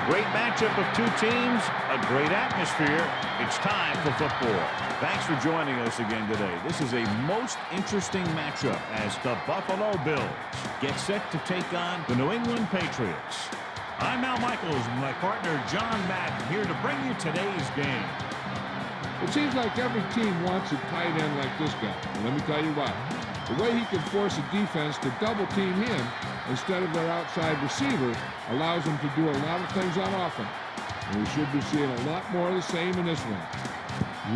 Great matchup of two teams, a great atmosphere. It's time for football. Thanks for joining us again today. This is a most interesting matchup as the Buffalo Bills get set to take on the New England Patriots. I'm Al Michaels with my partner John Madden here to bring you today's game. It seems like every team wants a tight end like this guy. And let me tell you why. The way he can force a defense to double team him instead of their outside receiver allows him to do a lot of things on offense. And we should be seeing a lot more of the same in this one.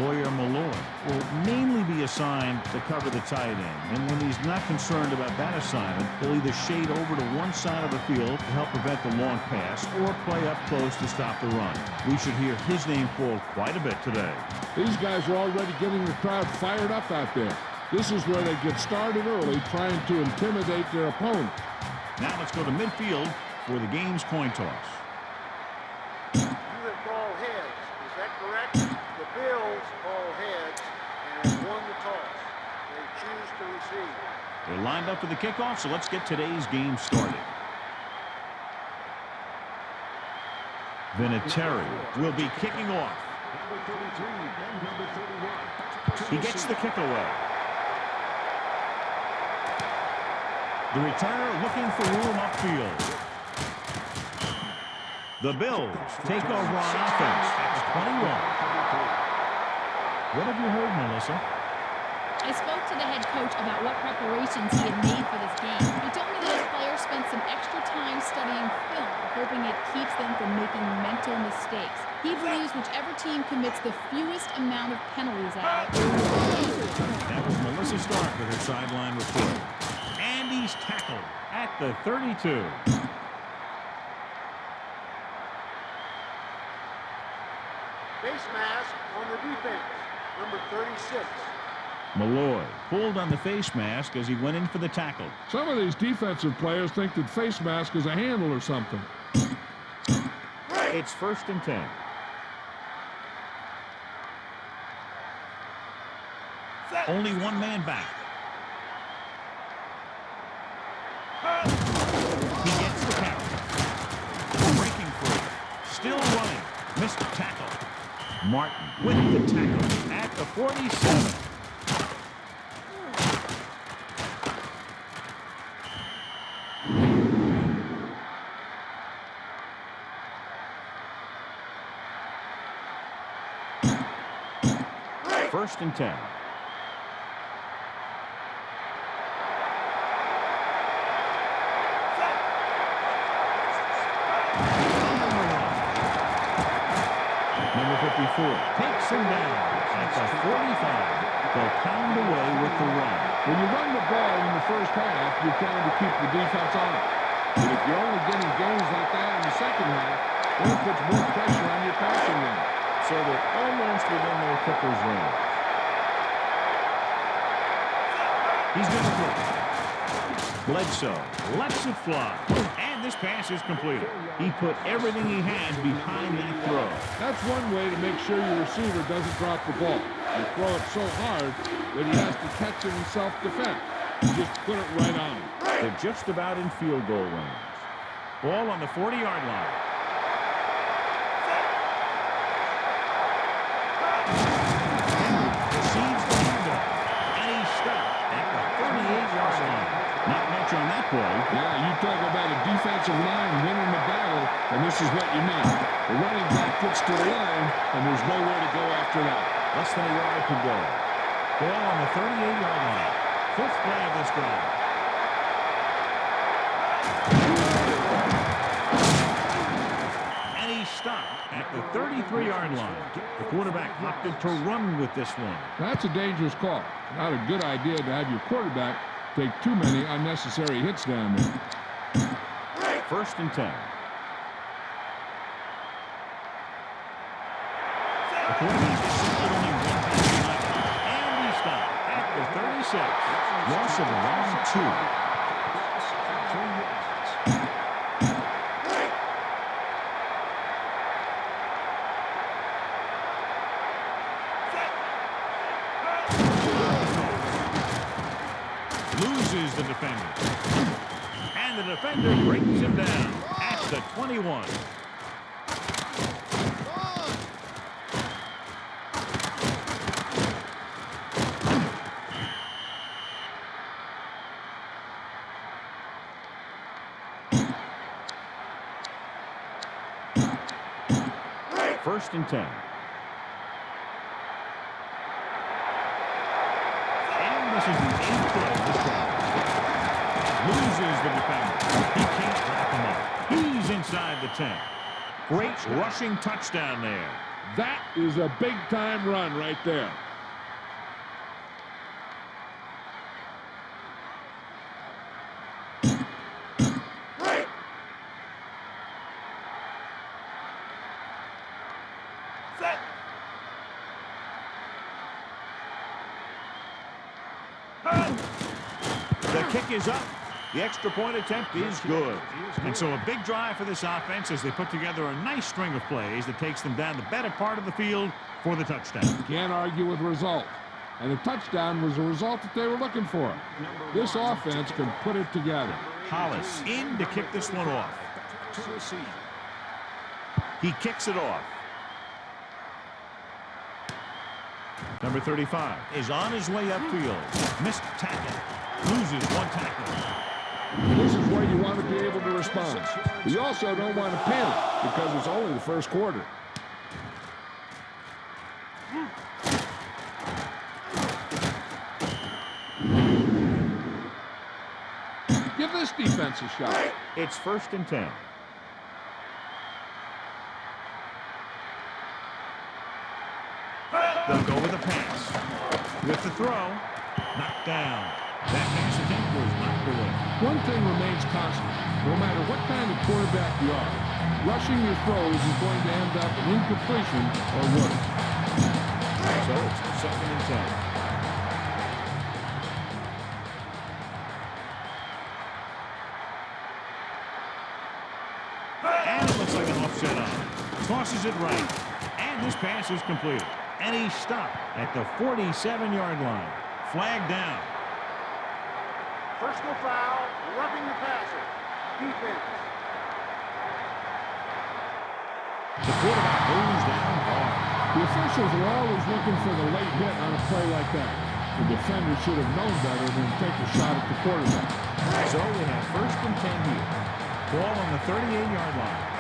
Lawyer Malloy will mainly be assigned to cover the tight end. And when he's not concerned about that assignment, he'll either shade over to one side of the field to help prevent the long pass or play up close to stop the run. We should hear his name called quite a bit today. These guys are already getting the crowd fired up out there. This is where they get started early, trying to intimidate their opponent. Now let's go to midfield for the game's coin toss. You have called heads. Is that correct? The Bills call heads and have won the toss. They choose to receive. They're lined up for the kickoff, so let's get today's game started. Vinatieri will be kicking off. He gets the kick away. The returner looking for room upfield. The Bills take over on offense. 21. What have you heard, Melissa? I spoke to the head coach about what preparations he had made for this game. He told me that his players spent some extra time studying film, hoping it keeps them from making mental mistakes. He believes whichever team commits the fewest amount of penalties out. That was Melissa Stark with her sideline report. And he's tackled at the 32. Face mask on the defense, number 36. Malloy pulled on the face mask as he went in for the tackle. Some of these defensive players think that face mask is a handle or something. It's 1st and 10. Only one man back. He gets the carry. Breaking free. Still running. Missed the tackle. Martin with the tackle at the 47. First and 10. Number 54 takes him down at the 45. They'll pound away with the run. When you run the ball in the first half, you're trying to keep the defense on it. But if you're only getting gains like that in the second half, then it puts more pressure on your passing game. So they're almost within their kicker's range. He's going to throw. Bledsoe lets it fly. And this pass is completed. He put everything he had behind that throw. That's one way to make sure your receiver doesn't drop the ball. You throw it so hard that he has to catch it in self-defense. You just put it right on him. They're just about in field goal range. Ball on the 40-yard line. Receives the handoff. And he's stopped at the 38-yard line. Not much on that play. Yeah, you talk about a defensive line winning the battle, and this is what you mean. The running back gets to the line, and there's nowhere to go after that. Less than a yard to go. Ball on the 38-yard line. 5th play of this drive. And he's stopped at the 33-yard line. The quarterback opted to run with this one. That's a dangerous call. Not a good idea to have your quarterback take too many unnecessary hits down there. 1st and 10. The quarterback is set with only one pass tonight. And he stopped at the 36. Loss of around 2. Loses the defender. And the defender brings him down at the 21. first and 10. And this is the 8th play of this drive. Loses the defender. He can't wrap him up. He's inside the 10. Great rushing touchdown there. That is a big-time run right there. The kick is up. The extra point attempt is good. And so a big drive for this offense as they put together a nice string of plays that takes them down the better part of the field for the touchdown. Can't argue with the result. And the touchdown was the result that they were looking for. This offense can put it together. Hollis in to kick this one off. He kicks it off. Number 35 is on his way upfield. Missed tackle. Loses one tackle. This is where you want to be able to respond. But you also don't want to panic because it's only the first quarter. Give this defense a shot. It's first and 10. They'll go with a pass. With the throw, knocked down. That pass attempt was knocked away. One thing remains constant. No matter what kind of quarterback you are, rushing your throws is going to end up an incompletion or worse. So it's second and 10. And it looks like an offset on. Tosses it right. And this pass is completed. And he stopped at the 47-yard line. Flag down. Personal foul, roughing the passer. Defense. The quarterback moves down hard. The officials are always looking for the late hit on a play like that. The defender should have known better than take a shot at the quarterback. So we have first and 10 here. Ball on the 38-yard line.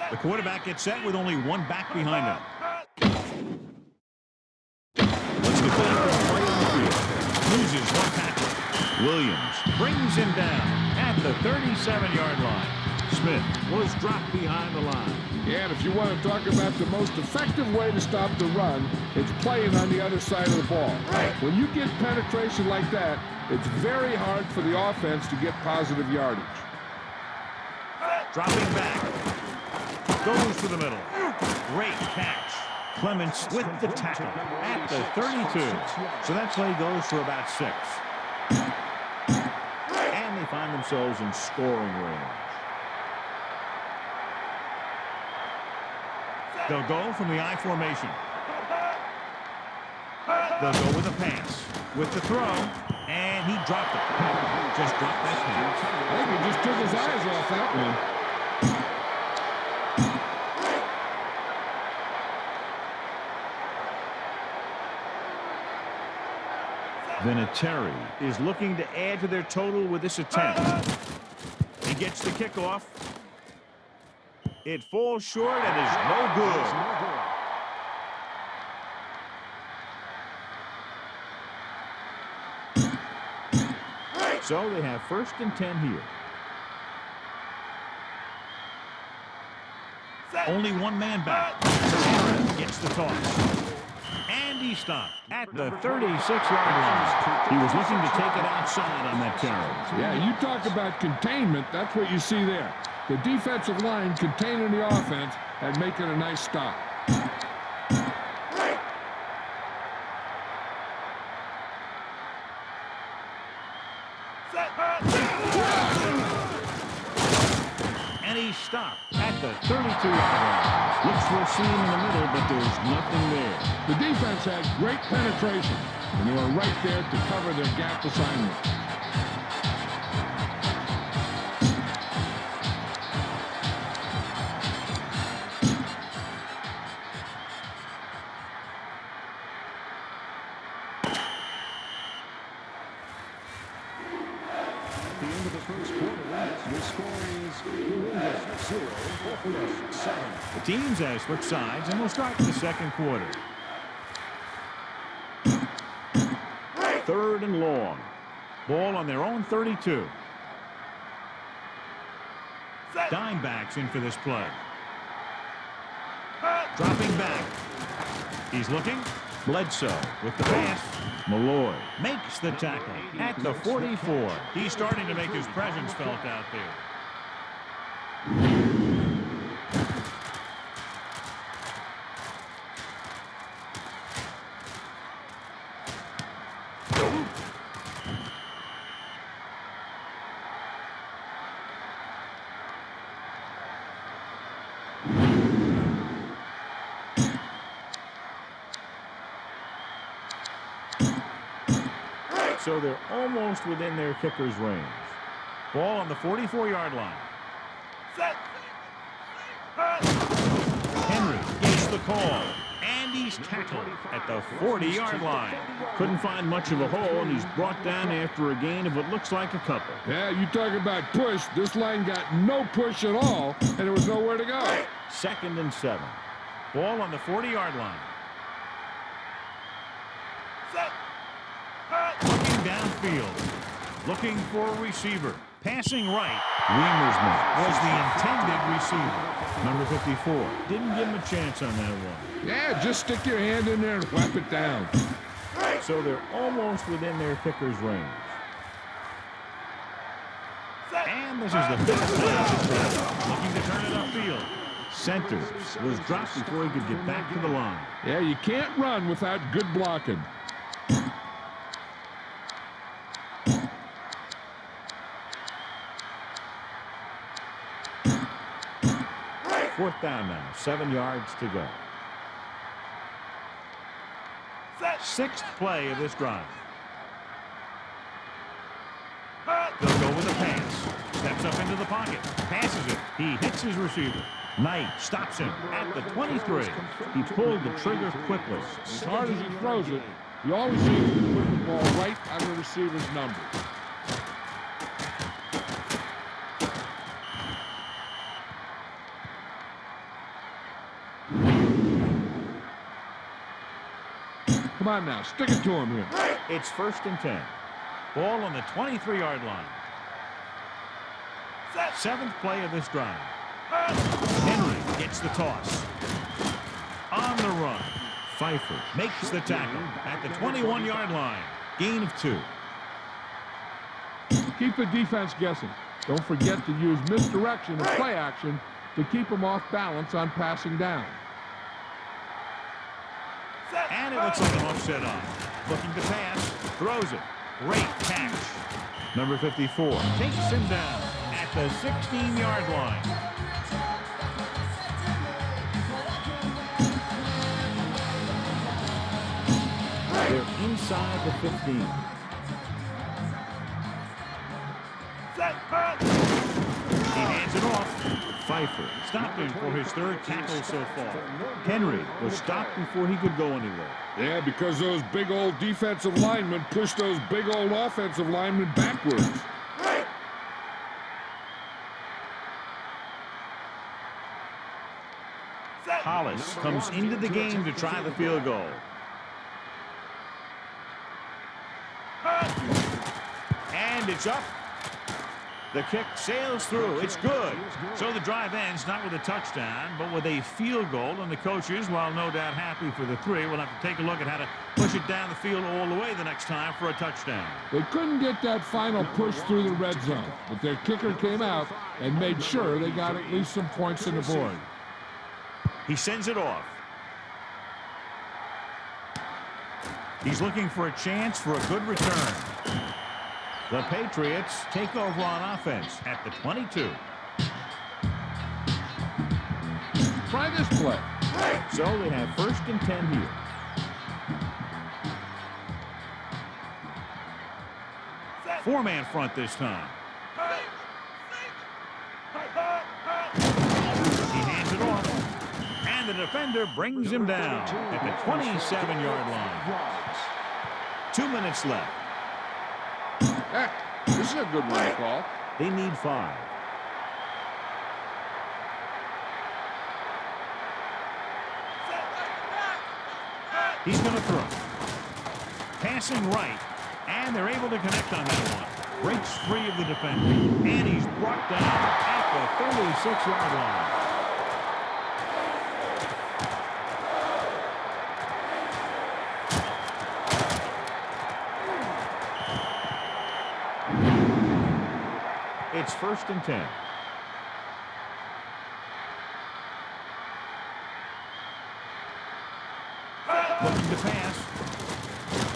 The quarterback gets set with only one back behind him. Let's get back to the play on the field. Loses one tackle. Williams brings him down at the 37-yard line. Smith was dropped behind the line. Yeah, and if you want to talk about the most effective way to stop the run, it's playing on the other side of the ball. When you get penetration like that, it's very hard for the offense to get positive yardage. Dropping back. Goes to the middle. Great catch. Clements with the tackle at the 32. So that play goes for about 6. And they find themselves in scoring range. They'll go from the I formation. They'll go with a pass. With the throw. And he dropped it. Just dropped that pass. I think he just took his eyes off that one. Vinatieri is looking to add to their total with this attempt. He gets the kickoff. It falls short and is no good. So they have first and 10 here. Only one man back. Gets the toss. And he stopped at the 36-yard line. He was looking to take it outside on that carry. Yeah, you talk about containment. That's what you see there. The defensive line containing the offense and making a nice stop. And he stopped at the 32-yard line. Looks for a seam in the middle, but there's nothing there. The defense had great penetration, and they were right there to cover their gap assignment. At the end of the first quarter, your score The teams have switched sides, and we'll start the second quarter. 3rd and long. Ball on their own 32. Dime backs in for this play. Dropping back. He's looking. Bledsoe with the pass. Malloy makes the tackle at the 44. He's starting to make his presence felt out there. So they're almost within their kicker's range. Ball on the 44-yard line. Henry gets the call, and he's tackled at the 40-yard line. Couldn't find much of a hole, and he's brought down after a gain of what looks like a couple. Yeah, you talk about push. This line got no push at all, and there was nowhere to go. 2nd and 7. Ball on the 40-yard line. Looking downfield. Looking for a receiver. Passing right. Wiemersman was the intended receiver. Number 54. Didn't give him a chance on that one. Yeah, just stick your hand in there and whap it down. So they're almost within their kicker's range. And this is the 5th play of the play. Looking to turn it upfield. Centers was dropped before he could get back to the line. Yeah, you can't run without good blocking. 4th down now. 7 yards to go. 6th play of this drive. They'll go with a pass. Steps up into the pocket. Passes it. He hits his receiver. Knight stops him at the 23. He pulled the trigger quickly. As hard as he throws it, he always seems to put the ball right on the receiver's number. Come on now, stick it to him here. It's 1st and 10. Ball on the 23-yard line. 7th play of this drive. Henry gets the toss. On the run. Pfeiffer makes the tackle at the 21-yard line. Gain of 2. Keep the defense guessing. Don't forget to use misdirection and play action to keep them off balance on passing down. And it looks like an offset on. Looking to pass. Throws it. Great catch. Number 54 takes him down at the 16-yard line. They're inside the 15. He hands it off. Pfeiffer stopped him for his 3rd tackle so far. Henry was stopped before he could go anywhere. Yeah, because those big old defensive linemen pushed those big old offensive linemen backwards. Hollis comes into the game to try the field goal. And it's up. The kick sails through. It's good. So the drive ends not with a touchdown, but with a field goal. And the coaches, while no doubt happy for the 3, will have to take a look at how to push it down the field all the way the next time for a touchdown. They couldn't get that final push through the red zone, but their kicker came out and made sure they got at least some points on the board. He sends it off. He's looking for a chance for a good return. The Patriots take over on offense at the 22. Try this play. So they have 1st and 10 here. Four-man front this time. He hands it off. And the defender brings him down at the 27-yard line. 2 minutes left. This is a good one to call. They need 5. He's going to throw. Passing right, and they're able to connect on that one. Breaks free of the defender, and he's brought down at the 36-yard line. It's 1st and 10. Looking to pass.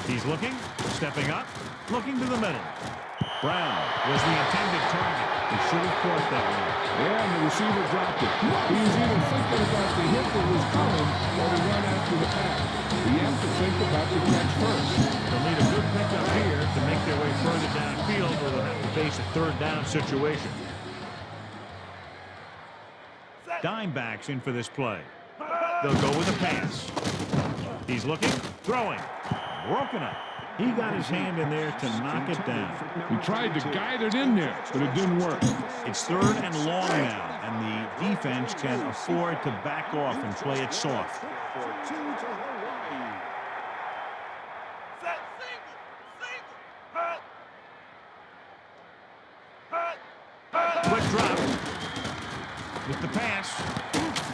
He's looking, stepping up, looking to the middle. Brown was the intended target. He should have caught that one. Yeah, and the receiver dropped it. He was either thinking about the hit that was coming or to run after the pass. He has to think about the catch first. They'll need a good pickup here to make their way further downfield, or they'll have to face a 3rd down situation. Dime backs in for this play. They'll go with a pass. He's looking, throwing, broken up. He got his hand in there to knock it down. He tried to guide it in there, but it didn't work. It's 3rd and long now, and the defense can afford to back off and play it soft. Quick drop with the pass,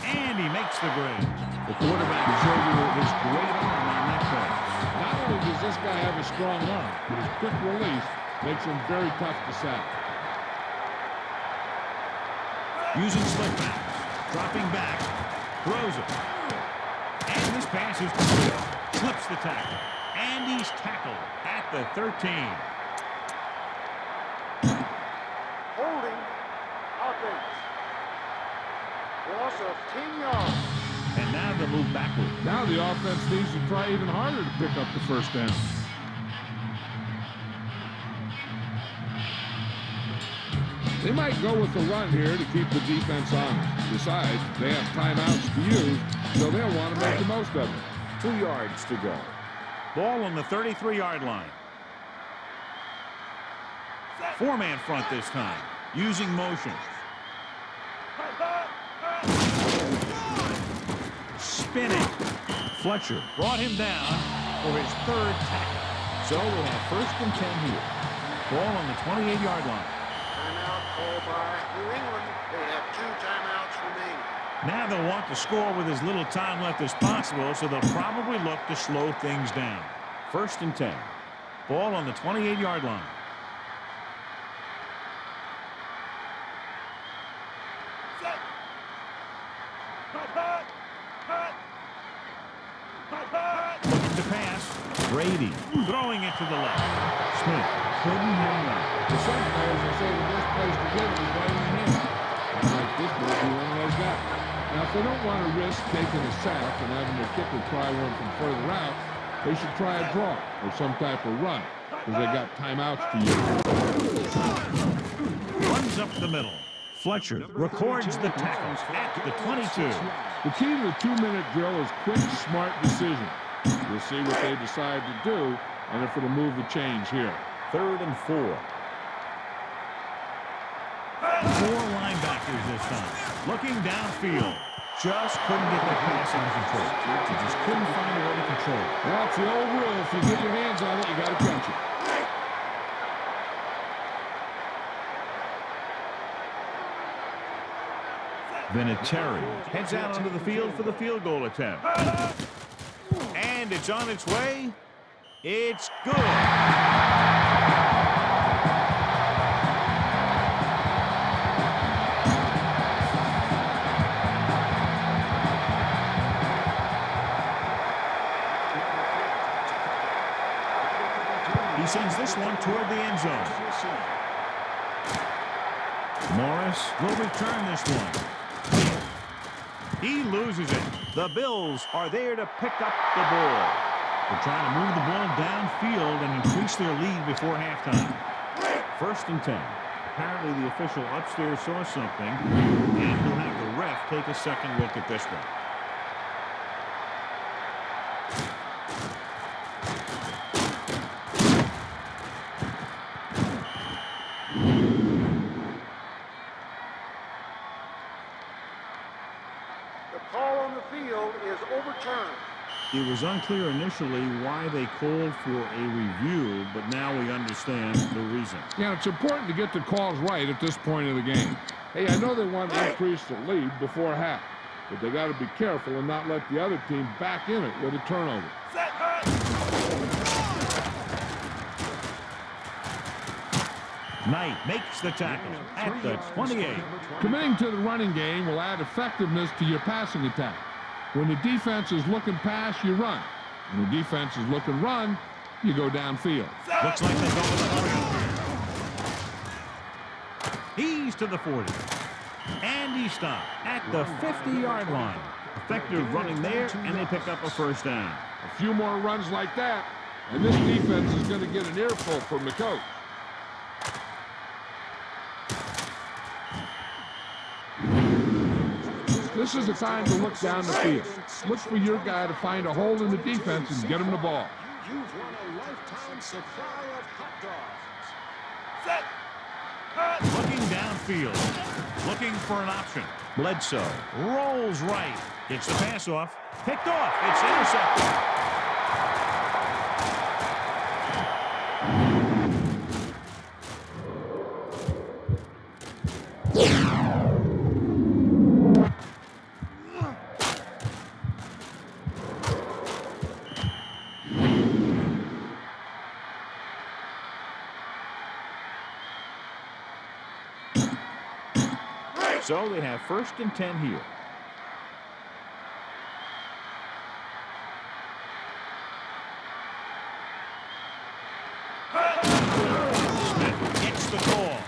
and he makes the grade. The quarterback showed his great arm on that pass. Not only does this guy have a strong arm, but his quick release makes him very tough to sack. Using slip pass, dropping back, throws it. And this pass is complete. Slips the tackle. And he's tackled at the 13. Holding offense. Loss of 10 yards. And now they'll move backward. Now the offense needs to try even harder to pick up the 1st down. They might go with the run here to keep the defense honest. Besides, they have timeouts to use, so they'll want to make the most of it. 2 yards to go. Ball on the 33-yard line. 4-man front this time, using motion. Spinning. Fletcher brought him down for his 3rd tackle. So we'll have 1st and 10 here. Ball on the 28-yard line. Timeout called by New England. They have 2 timeouts remaining. Now they'll want to score with as little time left as possible, so they'll probably look to slow things down. 1st and 10. Ball on the 28-yard line. Looking to pass. Brady throwing it to the left. Smith couldn't hang on. For some players, they say the best place to get it is right in the hand. Like this might be one of those guys. Now, if they don't want to risk taking a sack and having their kicker try one from further out, they should try a draw or some type of run, because they got timeouts to use. Runs up the middle. Fletcher records the tackle at the 22. The key to the 2-minute drill is quick, smart decision. We'll see what they decide to do and if it'll move the chains here. 3rd and 4. 4 linebackers this time. Looking downfield. Just couldn't get that pass under control. He just couldn't find a way to control it. Well, it's the old rule. If you get your hands on it, you got to catch it. Vinatieri heads out onto the field for the field goal attempt. And it's on its way. It's good. He sends this one toward the end zone. Morris will return this one. He loses it. The Bills are there to pick up the ball. They're trying to move the ball downfield and increase their lead before halftime. 1st and 10. Apparently the official upstairs saw something, and he'll have the ref take a second look at this one. The call on the field is overturned. It was unclear initially why they called for a review, but now we understand the reason. Yeah, it's important to get the calls right at this point of the game. Hey, I know they want to increase the lead before half, but they got to be careful and not let the other team back in it with a turnover. Knight makes the tackle at the 28. Committing to the running game will add effectiveness to your passing attack. When the defense is looking pass, you run. When the defense is looking run, you go downfield. Looks like they go with a hurry up here. He's to the 40. And he stopped at the 50-yard line. Effective running there, and they pick up a first down. A few more runs like that, and this defense is going to get an earful from the coach. This is the time to look down the field. Look for your guy to find a hole in the defense and get him the ball. You've won a lifetime supply of hot dogs. Looking downfield. Looking for an option. Bledsoe rolls right. Gets the pass off. Picked off. It's intercepted. So they have 1st and 10 here. Smith gets the call.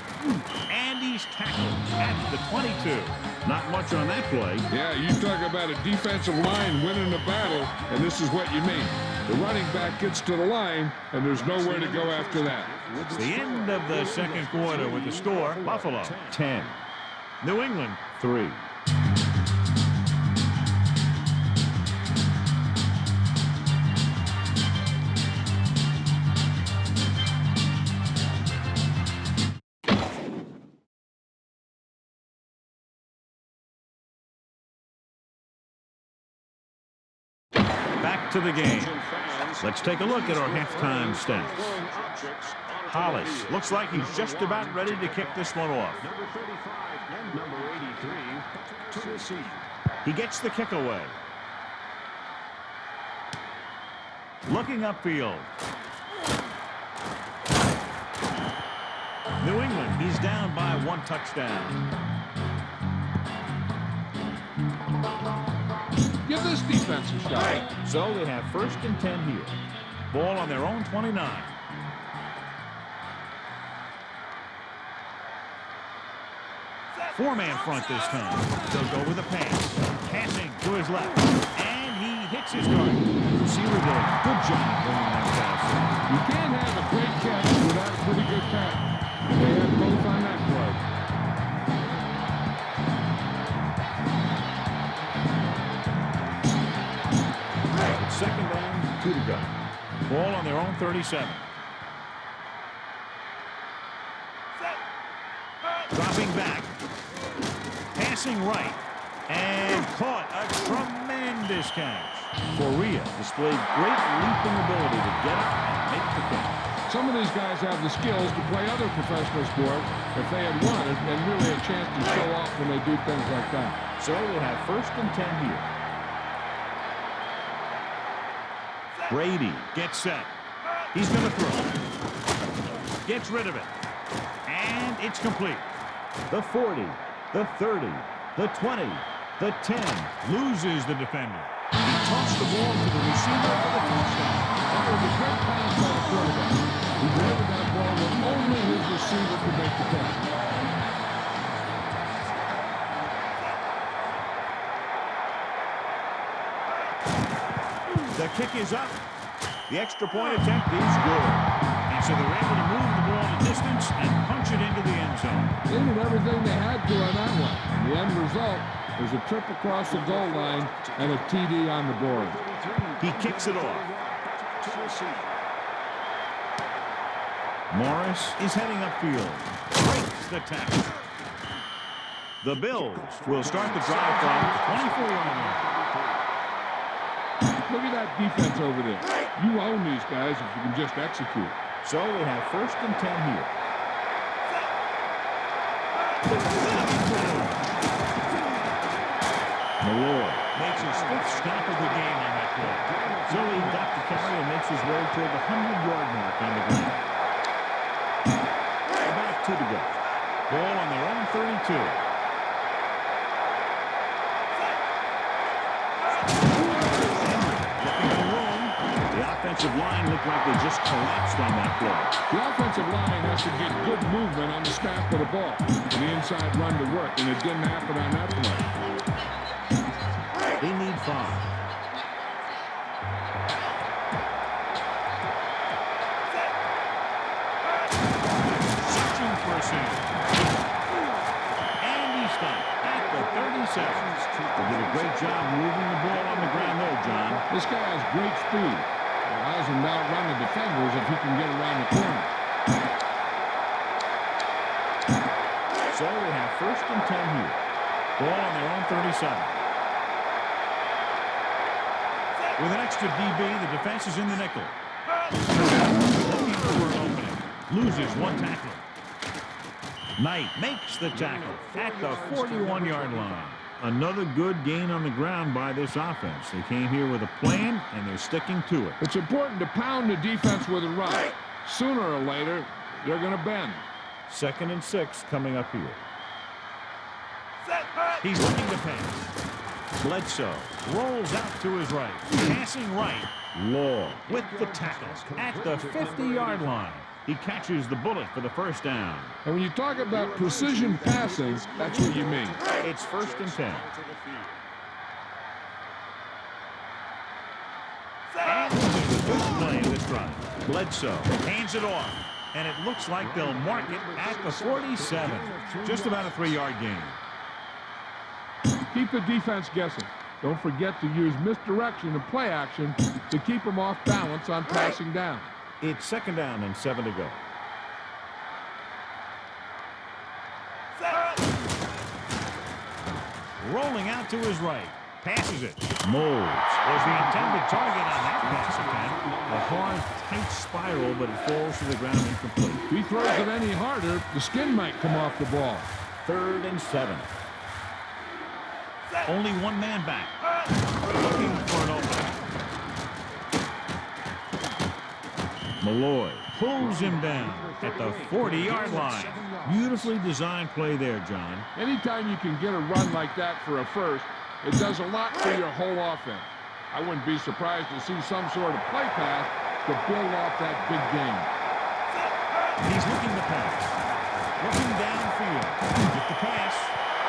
And he's tackled at the 22. Not much on that play. Yeah, you talk about a defensive line winning a battle, and this is what you mean. The running back gets to the line, and there's nowhere to go after that. It's the end of the second quarter with the score, Buffalo 10. New England 3. Back to the game. Let's take a look at our halftime stats. Hollis looks like he's just about ready to kick this one off. Number 83 to receive. He gets the kick away. Looking upfield. New England is down by 1 touchdown. Give this defense a shot. So they have 1st and 10 here. Ball on their own 29. Four-man front this time. They'll go with a pass. Passing to his left. And he hits his target. Receiver did a good job bringing that pass. You can't have a great catch without a pretty good tackle. They had both on that play. It's 2nd down, 2 to go. Ball on their own 37. Dropping back. Passing right. And caught a tremendous catch. Correa displayed great leaping ability to get up and make the catch. Some of these guys have the skills to play other professional sports if they had wanted, and really a chance to show off when they do things like that. So they have 1st and 10 here. Brady gets set. He's going to throw. Gets rid of it. And it's complete. The 40, the 30, the 20, the 10. Loses the defender. He tossed the ball to the receiver for the touchdown. That was a great pass by the quarterback. He delivered that ball when only his receiver could make the catch. The kick is up. The extra point attempt is good. And so they're able to move the ball a distance and punch it into the end zone. They did everything they had to on that one. The end result was a trip across the goal line and a TD on the board. He kicks it off. Morris is heading upfield. Breaks the tackle. The Bills will start the drive from the 24-yard line. Look at that defense over there. You own these guys if you can just execute. So they have 1st and 10 here. Malloy makes his 5th stop of the game on that play. So he got the carry and makes his way toward the 100-yard mark on the ground. About 2 to go. Ball on their own 32. The offensive line looked like they just collapsed on that play. The offensive line has to get good movement on the snap of the ball for the inside run to work, and it didn't happen on that play. They need 5. Searching for a sack. And he stopped at the 37. They did a great job moving the ball on the ground there, John. This guy has great speed. Allows him to outrun the defenders if he can get around the corner. So they have 1st and 10 here. Ball on their own 37. With an extra DB, the defense is in the nickel. Looking for an opening. Loses 1 tackle. Knight makes the tackle at the 41-yard line. Another good gain on the ground by this offense. They came here with a plan, and they're sticking to it. It's important to pound the defense with a run. Sooner or later, they're going to bend. 2nd and 6 coming up here. He's looking to pass. Bledsoe rolls out to his right. Passing right. Law with the tackle at the 50-yard line. He catches the bullet for the 1st down. And when you talk about precision passing, that's what you mean. It's 1st and 10. And this is the 5th play of this drive. Bledsoe hands it off. And it looks like they'll mark it at the 47. Just about a 3-yard gain. Keep the defense guessing. Don't forget to use misdirection and play action to keep them off balance on passing down. It's 2nd down and 7 to go. Rolling out to his right. Passes it. Molds was the intended target on that pass attempt. A hard, tight spiral, but it falls to the ground incomplete. If he throws it any harder, the skin might come off the ball. 3rd and 7. Only 1 man back. Looking for an opening. Malloy pulls him down at the 40-yard line. Beautifully designed play there, John. Anytime you can get a run like that for a first, it does a lot for your whole offense. I wouldn't be surprised to see some sort of play pass to build off that big game. He's looking to pass. Looking downfield. Get the pass.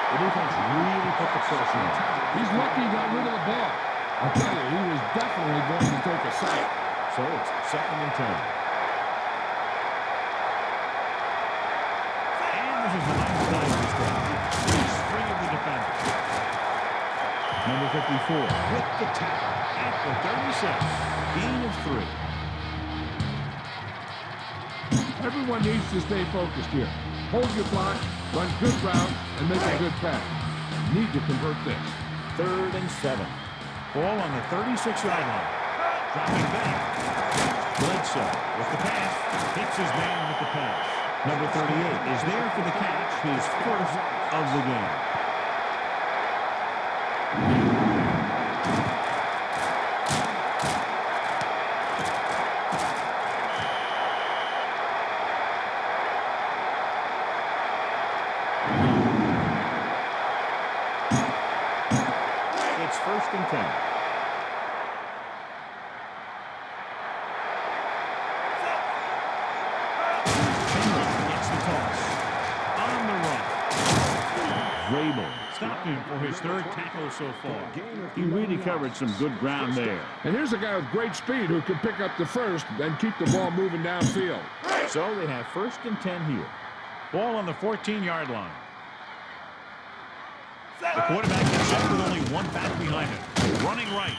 The defense really put the pressure on. He's lucky he got rid of the ball. I'll tell you, he was definitely going to take a sack. So it's 2nd and 10. And this is the last play of this drive. He's free of the defender. Number 54 with the tackle at the 36. Gain of 3. Everyone needs to stay focused here. Hold your block, run good routes, and make a good pass. Need to convert this. 3rd and 7. Ball on the 36-yard line. Dropping back. Bledsoe with the pass. Hits his man with the pass. Number 38 is there for the catch, his 1st of the game. It's 1st and 10. Stopped him for his 3rd tackle so far. He really covered some good ground there. And here's a guy with great speed who can pick up the first and keep the ball moving downfield. So they have 1st and 10 here. Ball on the 14-yard line. The quarterback gets up with only 1 back behind him. Running right.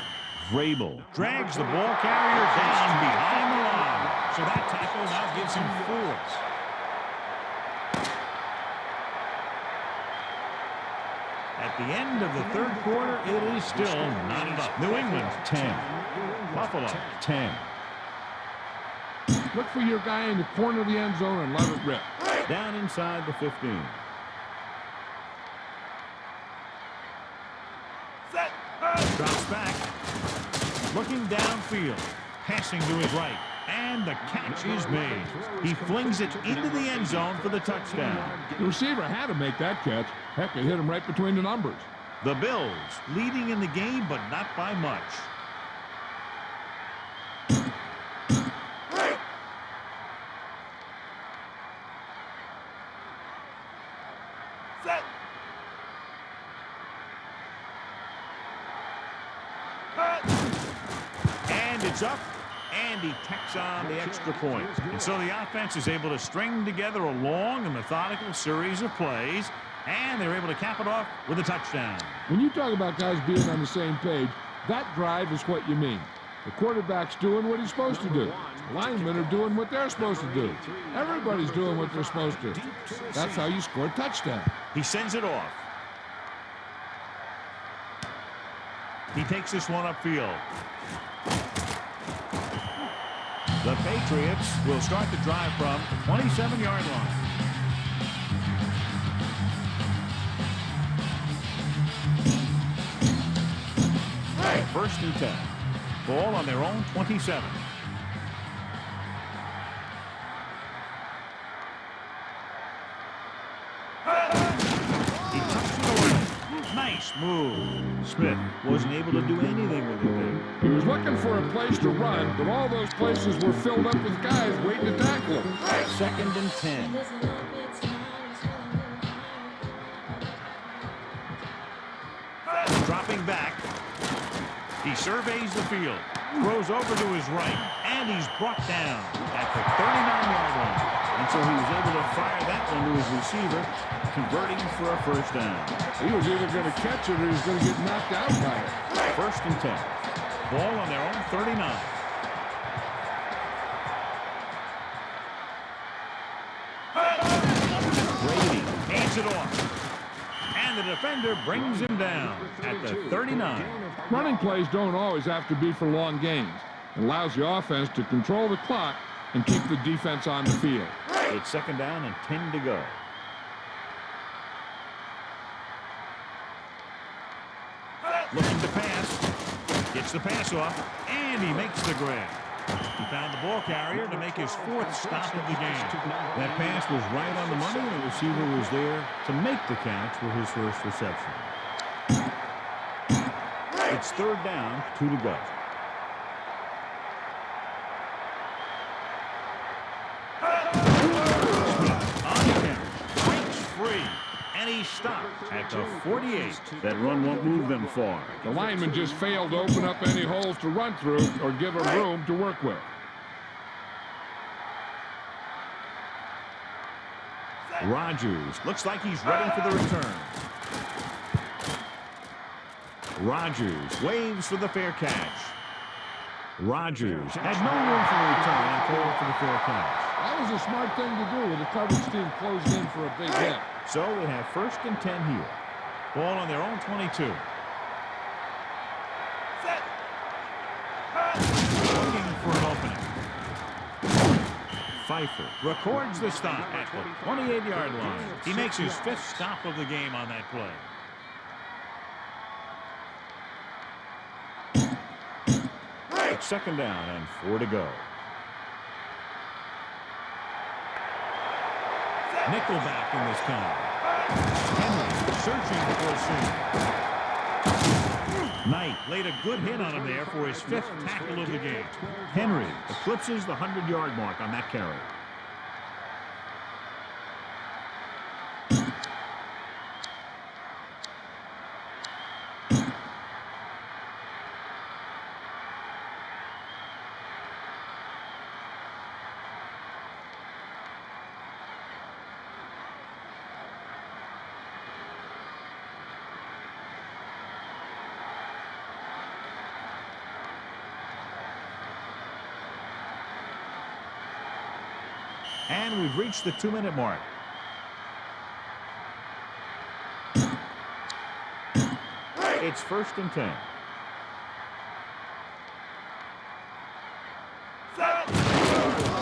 Vrabel drags the ball carrier down behind the line. So that tackle now gives him 4. At the end of the third quarter, it is still knotted up. New England 10. Buffalo 10. Look for your guy in the corner of the end zone and let it rip. Down inside the 15. Drops back. Looking downfield. Passing to his right. And the catch is made. He flings it into the end zone for the touchdown. The receiver had to make that catch. Heck, it hit him right between the numbers. The Bills leading in the game, but not by much. And it's up. And he tacks on the extra point. And so the offense is able to string together a long and methodical series of plays, and they're able to cap it off with a touchdown. When you talk about guys being on the same page, that drive is what you mean. The quarterback's doing what he's supposed to do. The linemen are doing what they're supposed to do. Everybody's doing what they're supposed to. That's how you score a touchdown. He sends it off. He takes this one upfield. The Patriots will start the drive from the 27-yard line. First and 10. Ball on their own 27. He tucks it away. Nice move. Smith wasn't able to do anything with it there. He was looking for a place to run, but all those places were filled up with guys waiting to tackle him. Second and 10. Dropping back. He surveys the field. Throws over to his right. And he's brought down at the 39-yard line. And so he was able to fire that one to his receiver, converting for a first down. He was either going to catch it or he was going to get knocked out by it. First and 10. Ball on their own 39. Brady hands it off. And the defender brings him down at the 39. Running plays don't always have to be for long gains. It allows the offense to control the clock and keep the defense on the field. It's second down and 10 to go. Looking to pass. Gets the pass off, and he makes the grab. He found the ball carrier to make his fourth stop of the game. That pass was right on the money, and the receiver was there to make the catch for his first reception. It's third down, 2 to go. And he stopped at the 48. That run won't move them far. The lineman just failed to open up any holes to run through or give him room to work with. Rodgers looks like he's ready for the return. Rodgers waves for the fair catch. Rodgers had no room for the return and called for the fair catch. That was a smart thing to do with the coverage team closed in for a big hit. So they have first and 10 here. Ball on their own 22. Looking for an opening. Pfeiffer records the stop at the 28-yard line. He makes his fifth stop of the game on that play. It's second down and 4 to go. Nickelback in this time. Henry searching for a seam. Knight laid a good hit on him there for his fifth tackle of the game. Henry eclipses the 100-yard mark on that carry. And we've reached the 2-minute mark. It's 1st and 10.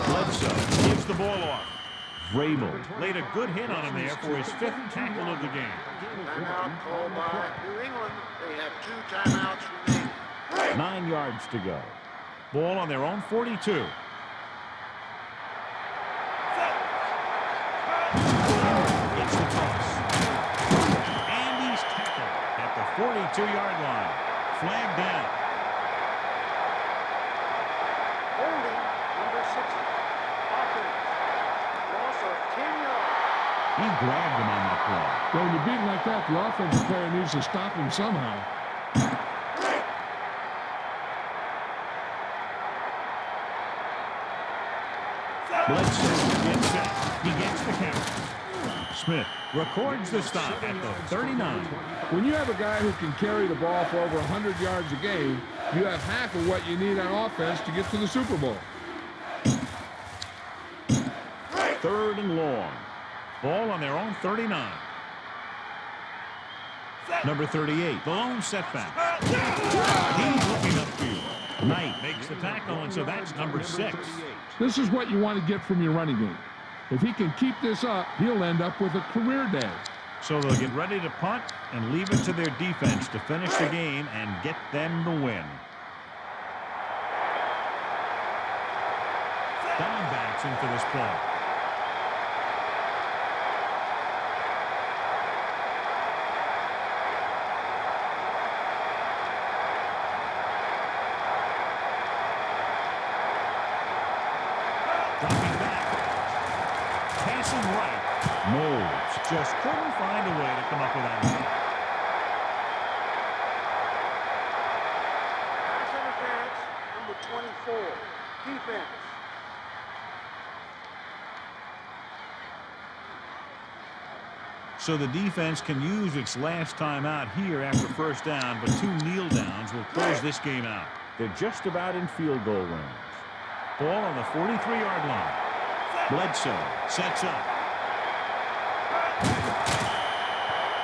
Bledsoe gives the ball off. Vrabel laid a good hit on him there for his 5th tackle of the game. Timeout called by New England. They have 2 timeouts remaining. 9 yards to go. Ball on their own 42. It's the toss. And he's tackled at the 42-yard line. Flag down. Holding number 60. Offense. Loss of 10 yards. He grabbed him on that play. When you beat him like that, the offensive player needs to stop him somehow. Bledsoe gets set. He gets the count. Smith records the stop at the 39. When you have a guy who can carry the ball for over 100 yards a game, you have half of what you need on offense to get to the Super Bowl. 3rd and long. Ball on their own 39. Number 38, the lone setback. He's looking upfield. Knight makes the tackle, and so that's number 6. This is what you want to get from your running game. If he can keep this up, he'll end up with a career day. So they'll get ready to punt and leave it to their defense to finish the game and get them the win. Diamondbacks in for this play. Dropping back. Passing right. Moles just couldn't find a way to come up with that one. Pass interference. Number 24. Defense. So the defense can use its last time out here after 1st down, but 2 kneel downs will close this game out. They're just about in field goal range. Ball on the 43-yard line. Bledsoe sets up.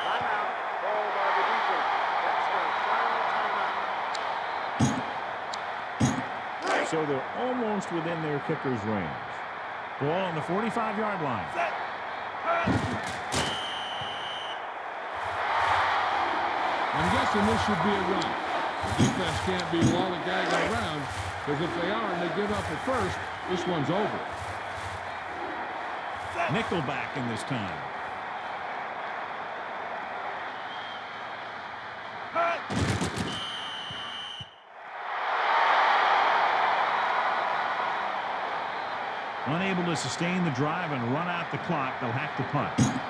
Timeout called by the defense. That's their final timeout. So they're almost within their kicker's range. Ball on the 45-yard line. I'm guessing this should be a run. The defense can't be lollygagging around, because if they are and they give up at 1st, this one's over. Nickelback in this time. Unable to sustain the drive and run out the clock, they'll have to punt.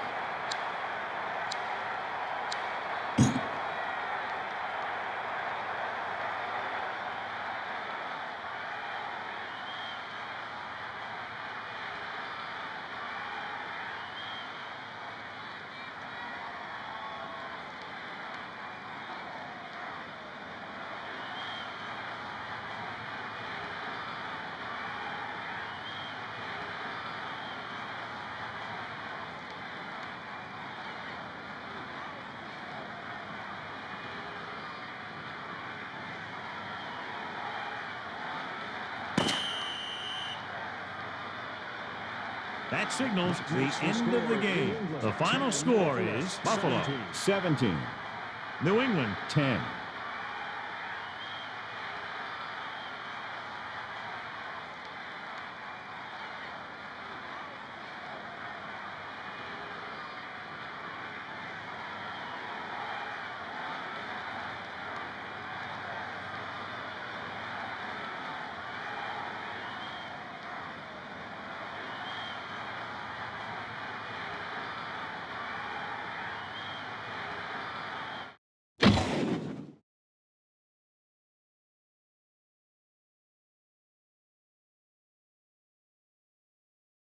That signals the end of the game. The final score is Buffalo 17, New England 10.